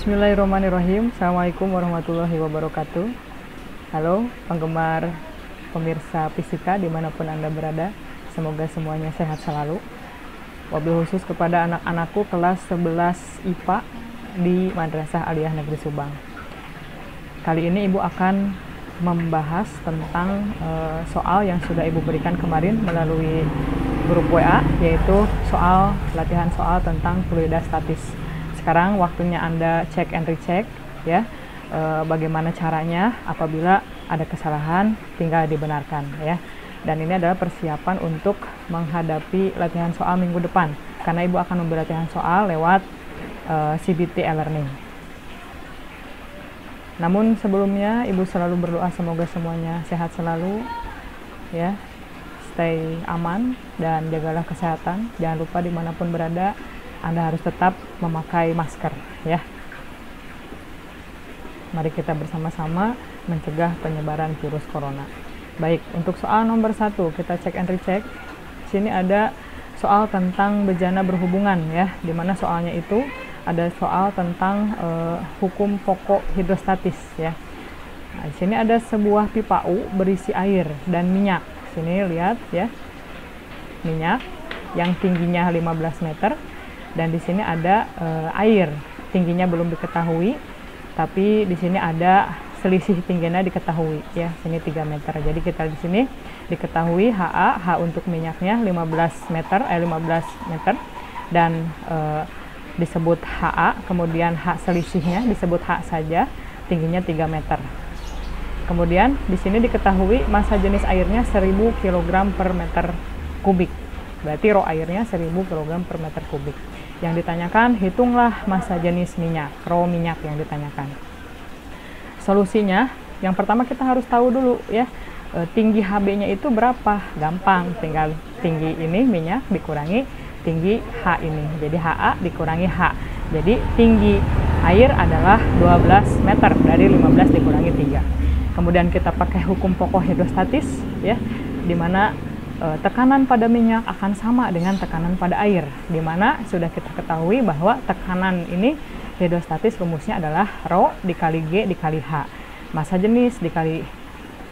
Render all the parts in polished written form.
Bismillahirrahmanirrahim. Assalamualaikum warahmatullahi wabarakatuh. Halo penggemar pemirsa fisika dimanapun Anda berada, semoga semuanya sehat selalu. Wabil khusus kepada anak-anakku kelas 11 IPA di Madrasah Aliyah Negeri Subang. Kali ini Ibu akan membahas tentang soal yang sudah Ibu berikan kemarin melalui grup WA, yaitu latihan soal tentang fluidastatis. Sekarang waktunya Anda cek and recheck ya, bagaimana caranya apabila ada kesalahan tinggal dibenarkan ya. Dan ini adalah persiapan untuk menghadapi latihan soal minggu depan, karena Ibu akan memberi latihan soal lewat CBT e-learning. Namun sebelumnya Ibu selalu berdoa semoga semuanya sehat selalu ya, stay aman dan jagalah kesehatan. Jangan lupa dimanapun berada Anda harus tetap memakai masker ya. Mari kita bersama-sama mencegah penyebaran virus corona. Baik, untuk soal nomor 1 kita cek and recheck. Sini ada soal tentang bejana berhubungan ya, dimana soalnya itu ada soal tentang hukum pokok hidrostatis ya. Nah, di sini ada sebuah pipa U berisi air dan minyak. Sini lihat ya, minyak yang tingginya 15 meter. Dan di sini ada air, tingginya belum diketahui, tapi di sini ada selisih tingginya diketahui ya, sini 3 meter. Jadi kita di sini diketahui H untuk minyaknya 15 meter dan disebut HA, kemudian H selisihnya disebut H saja, tingginya 3 meter. Kemudian di sini diketahui massa jenis airnya 1000 kg per meter kubik. Berarti rho airnya 1000 kg per meter kubik. Yang ditanyakan, hitunglah massa jenis minyak, rho minyak yang ditanyakan. Solusinya, yang pertama kita harus tahu dulu ya, tinggi HB-nya itu berapa? Gampang, tinggal tinggi ini minyak dikurangi tinggi H ini. Jadi HA dikurangi H. Jadi tinggi air adalah 12 meter, dari 15 dikurangi 3. Kemudian kita pakai hukum pokok hidrostatis ya, di mana tekanan pada minyak akan sama dengan tekanan pada air, di mana sudah kita ketahui bahwa tekanan ini hidrostatis rumusnya adalah rho dikali G dikali H, massa jenis dikali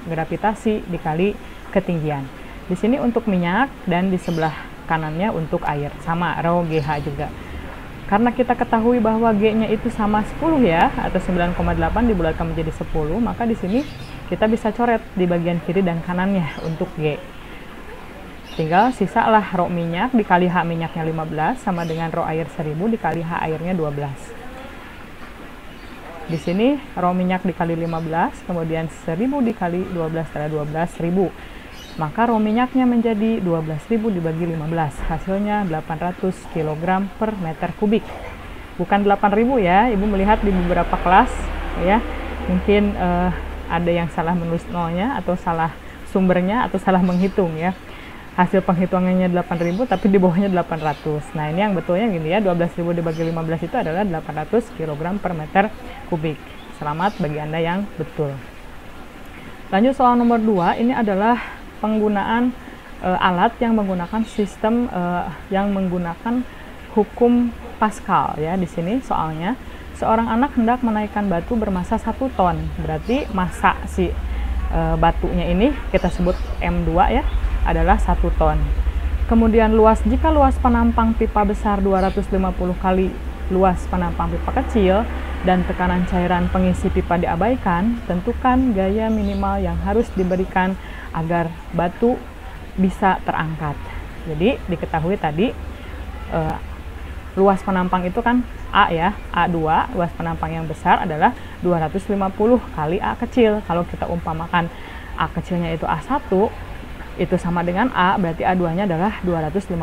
gravitasi dikali ketinggian. Di sini untuk minyak dan di sebelah kanannya untuk air, sama rho GH juga. Karena kita ketahui bahwa G-nya itu sama 10 ya, atau 9,8 dibulatkan menjadi 10, maka di sini kita bisa coret di bagian kiri dan kanannya untuk G. Tinggal sisalah rho minyak dikali H minyaknya 15 sama dengan rho air 1000 dikali H airnya 12. Di sini rho minyak dikali 15, kemudian 1000 dikali 12 adalah 12.000. Maka rho minyaknya menjadi 12.000 dibagi 15, hasilnya 800 kg per meter kubik. Bukan 8.000 ya, Ibu melihat di beberapa kelas ya, mungkin ada yang salah menulis nolnya atau salah sumbernya atau salah menghitung ya. Hasil penghitungannya 8.000 tapi di bawahnya 800. Nah, ini yang betulnya gini ya, 12.000 dibagi 15 itu adalah 800 kg per meter kubik. Selamat bagi Anda yang betul. Lanjut soal nomor 2, ini adalah penggunaan alat yang menggunakan sistem yang menggunakan hukum Pascal ya. Di sini soalnya seorang anak hendak menaikkan batu bermassa 1 ton. Berarti massa si batunya ini kita sebut M2 ya, adalah 1 ton. Kemudian jika luas penampang pipa besar 250 kali luas penampang pipa kecil dan tekanan cairan pengisi pipa diabaikan, tentukan gaya minimal yang harus diberikan agar batu bisa terangkat. Jadi diketahui tadi luas penampang itu kan A ya, A2, luas penampang yang besar adalah 250 kali A kecil. Kalau kita umpamakan A kecilnya itu A1, itu sama dengan A, berarti A2-nya adalah 250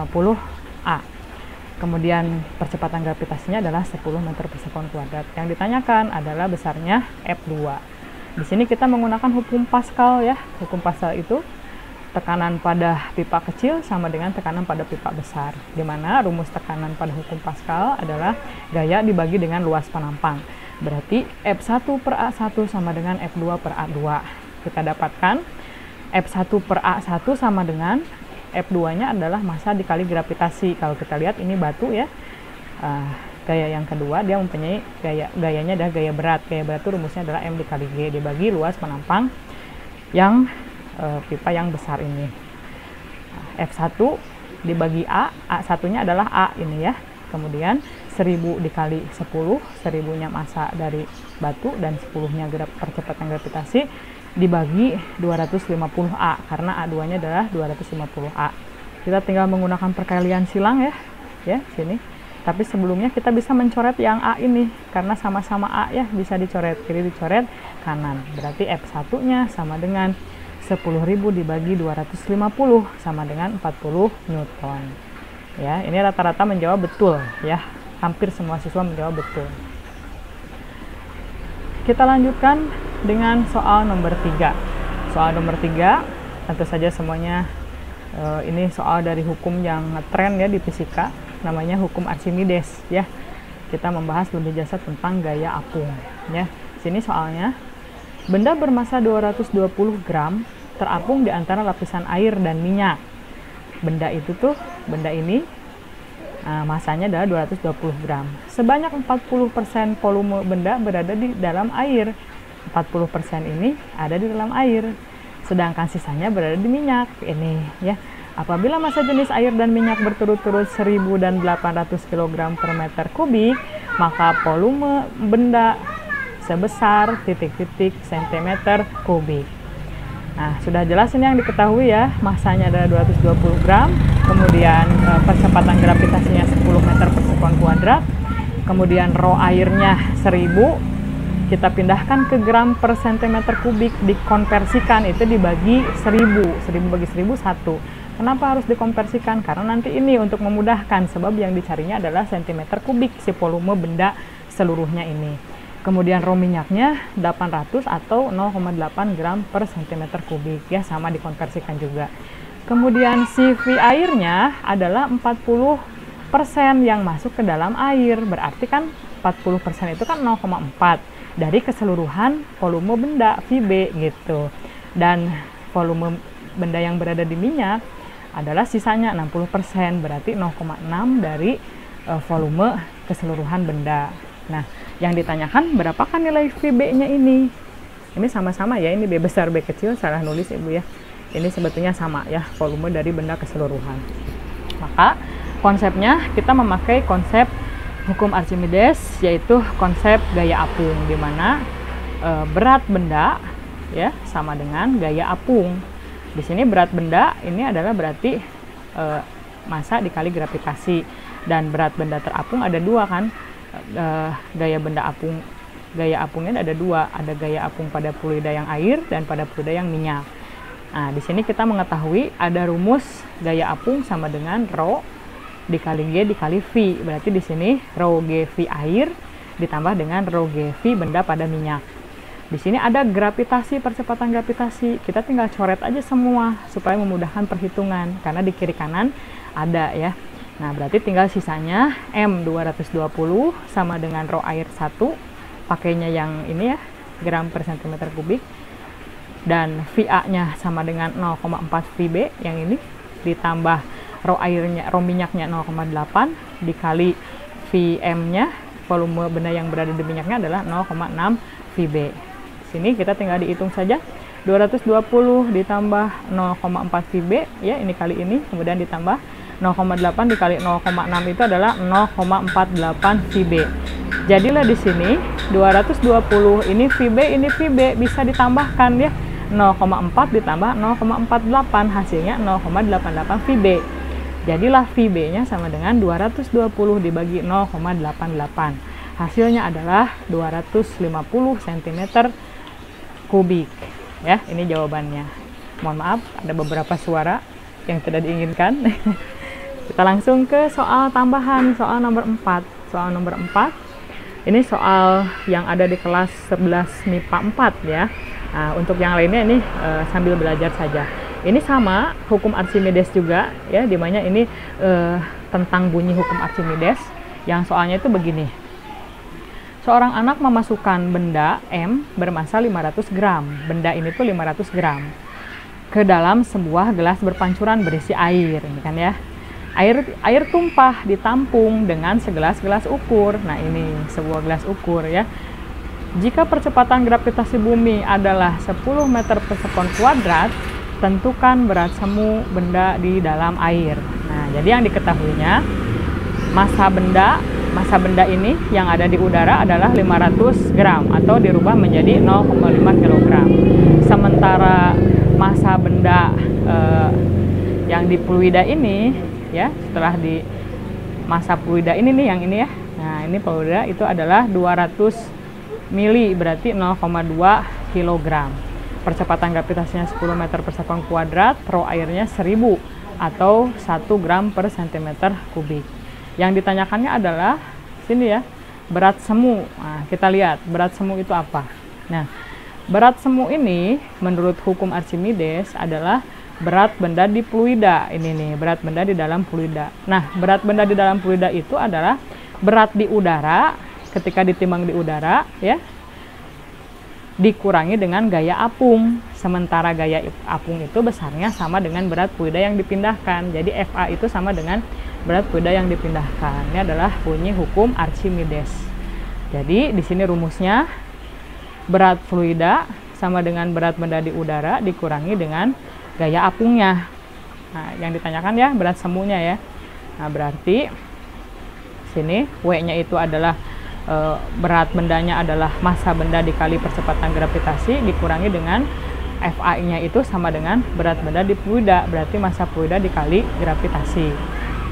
A. Kemudian percepatan gravitasinya adalah 10 meter per sekon kuadrat. Yang ditanyakan adalah besarnya F2. Di sini kita menggunakan hukum Pascal ya. Hukum Pascal itu tekanan pada pipa kecil sama dengan tekanan pada pipa besar. Di mana rumus tekanan pada hukum Pascal adalah gaya dibagi dengan luas penampang. Berarti F1 per A1 sama dengan F2 per A2. Kita dapatkan F1 per A1 sama dengan F2-nya adalah massa dikali gravitasi. Kalau kita lihat ini batu ya, Gaya yang kedua, dia mempunyai gayanya adalah gaya berat. Gaya berat itu rumusnya adalah M dikali G dibagi luas penampang yang pipa yang besar ini. F1 dibagi A, A1-nya adalah A ini ya. Kemudian 1000 dikali 10, 1000-nya massa dari batu dan 10-nya percepatan gravitasi dibagi 250A, karena A2-nya adalah 250A. Kita tinggal menggunakan perkalian silang ya sini. Tapi sebelumnya kita bisa mencoret yang A ini, karena sama-sama A ya, bisa dicoret kiri dicoret kanan. Berarti F1-nya sama dengan 10.000 dibagi 250 sama dengan 40 Newton. Ya, ini rata-rata menjawab betul ya. Hampir semua siswa menjawab betul. Kita lanjutkan dengan soal nomor 3. Soal nomor 3 tentu saja semuanya ini soal dari hukum yang ngetren ya di fisika, namanya hukum Archimedes ya. Kita membahas lebih jasa tentang gaya apung ya. Sini soalnya, benda bermassa 220 gram terapung di antara lapisan air dan minyak. Benda ini masanya adalah 220 gram. Sebanyak 40% volume benda berada di dalam air. 40% ini ada di dalam air. Sedangkan sisanya berada di minyak. Ini ya. Apabila massa jenis air dan minyak berturut-turut 1000 dan 800 kg per meter kubik, maka volume benda sebesar titik-titik cm kubik. Nah, sudah jelas ini yang diketahui ya, massanya adalah 220 gram, kemudian percepatan gravitasinya 10 meter per sekon kuadrat, kemudian rho airnya 1000, kita pindahkan ke gram per centimeter kubik, dikonversikan, itu dibagi 1000 bagi 1000 1. Kenapa harus dikonversikan? Karena nanti ini untuk memudahkan, sebab yang dicarinya adalah centimeter kubik si volume benda seluruhnya ini. Kemudian rho minyaknya 800 atau 0,8 gram per centimeter kubik ya, sama dikonversikan juga. Kemudian si V airnya adalah 40% yang masuk ke dalam air, berarti kan 40% itu kan 0,4 dari keseluruhan volume benda VB gitu. Dan volume benda yang berada di minyak adalah sisanya 60%, berarti 0,6 dari volume keseluruhan benda. Nah, yang ditanyakan berapakah nilai VB-nya ini? Ini sama-sama ya, ini B besar B kecil, salah nulis Ibu ya. Ini sebetulnya sama ya, volume dari benda keseluruhan. Maka konsepnya kita memakai konsep hukum Archimedes, yaitu konsep gaya apung, di mana berat benda ya sama dengan gaya apung. Di sini berat benda ini adalah berarti massa dikali gravitasi, dan berat benda terapung ada dua kan. Gaya apungnya ada dua, ada gaya apung pada fluida yang air dan pada fluida yang minyak. Nah, di sini kita mengetahui ada rumus gaya apung sama dengan rho dikali G dikali V. Berarti di sini rho G V air ditambah dengan rho G V benda pada minyak. Di sini ada gravitasi, percepatan gravitasi. Kita tinggal coret aja semua supaya memudahkan perhitungan, karena di kiri kanan ada ya. Nah, berarti tinggal sisanya M 220 sama dengan rho air 1, pakainya yang ini ya, gram per centimeter kubik, dan VA-nya sama dengan 0,4 VB yang ini, ditambah rho minyaknya 0,8 dikali VM-nya, volume benda yang berada di minyaknya adalah 0,6 VB. Sini kita tinggal dihitung saja, 220 ditambah 0,4 VB ya, ini kali ini, kemudian ditambah 0,8 dikali 0,6 itu adalah 0,48 VB. Jadilah di sini 220 ini VB bisa ditambahkan ya. 0,4 ditambah 0,48 hasilnya 0,88 VB. Jadilah VB-nya sama dengan 220 dibagi 0,88. Hasilnya adalah 250 cm kubik. Ya, ini jawabannya. Mohon maaf ada beberapa suara yang tidak diinginkan. Kita langsung ke soal tambahan, soal nomor 4. Soal nomor 4, ini soal yang ada di kelas 11 MIPA 4 ya. Nah, untuk yang lainnya ini sambil belajar saja. Ini sama, hukum Archimedes juga ya, dimana ini tentang bunyi hukum Archimedes. Yang soalnya itu begini. Seorang anak memasukkan benda M bermassa 500 gram. Benda ini tuh 500 gram. Ke dalam sebuah gelas berpancuran berisi air, ini kan ya. Air tumpah ditampung dengan segelas gelas ukur. Nah, ini sebuah gelas ukur ya. Jika percepatan gravitasi bumi adalah 10 meter per sekon kuadrat, tentukan berat semu benda di dalam air. Nah, jadi yang diketahuinya, massa benda ini yang ada di udara adalah 500 gram atau dirubah menjadi 0,5 kg. Sementara massa benda yang di fluida ini ya, setelah di massa fluida ini nih, yang ini ya. Nah, ini fluida itu adalah 200 mili, berarti 0,2 kg. Percepatan gravitasinya 10 meter per sekon kuadrat, rho airnya 1000 atau 1 gram per centimeter kubik. Yang ditanyakannya adalah sini ya, berat semu. Nah, kita lihat berat semu itu apa. Nah, berat semu ini menurut hukum Archimedes adalah berat benda di fluida. Ini nih, berat benda di dalam fluida. Nah, berat benda di dalam fluida itu adalah berat di udara ketika ditimbang di udara ya, dikurangi dengan gaya apung. Sementara gaya apung itu besarnya sama dengan berat fluida yang dipindahkan. Jadi FA itu sama dengan berat fluida yang dipindahkan. Ini adalah bunyi hukum Archimedes. Jadi di sini rumusnya, berat fluida sama dengan berat benda di udara dikurangi dengan gaya apungnya. Nah, yang ditanyakan ya berat semunya ya. Nah, berarti sini W-nya itu adalah berat bendanya adalah massa benda dikali percepatan gravitasi dikurangi dengan FA-nya itu sama dengan berat benda di fluida, berarti massa fluida dikali gravitasi.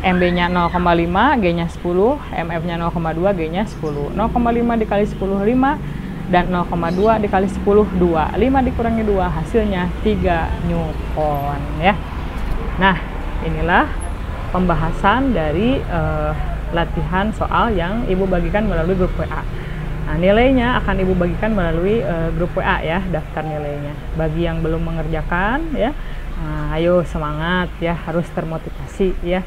MB-nya 0,5, G-nya 10, MF-nya 0,2, G-nya 10. 0,5 dikali 10, 5, dan 0,2 dikali 10, 2. 5 dikurangi 2, hasilnya 3 Newton ya. Nah, inilah pembahasan dari latihan soal yang Ibu bagikan melalui grup WA. Nah, nilainya akan Ibu bagikan melalui grup WA ya, daftar nilainya. Bagi yang belum mengerjakan ya, ayo semangat ya, harus termotivasi ya.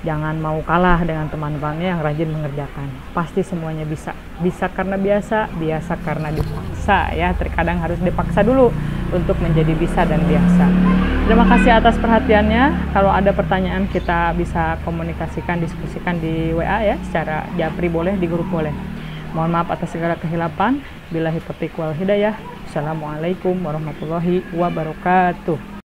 Jangan mau kalah dengan teman-temannya yang rajin mengerjakan. Pasti semuanya bisa. Bisa karena biasa, biasa karena dipaksa ya. Terkadang harus dipaksa dulu untuk menjadi bisa dan biasa. Terima kasih atas perhatiannya. Kalau ada pertanyaan kita bisa komunikasikan, diskusikan di WA ya. Secara japri boleh, di grup boleh. Mohon maaf atas segala kehilapan. Billahi taufiq wal hidayah. Assalamualaikum warahmatullahi wabarakatuh.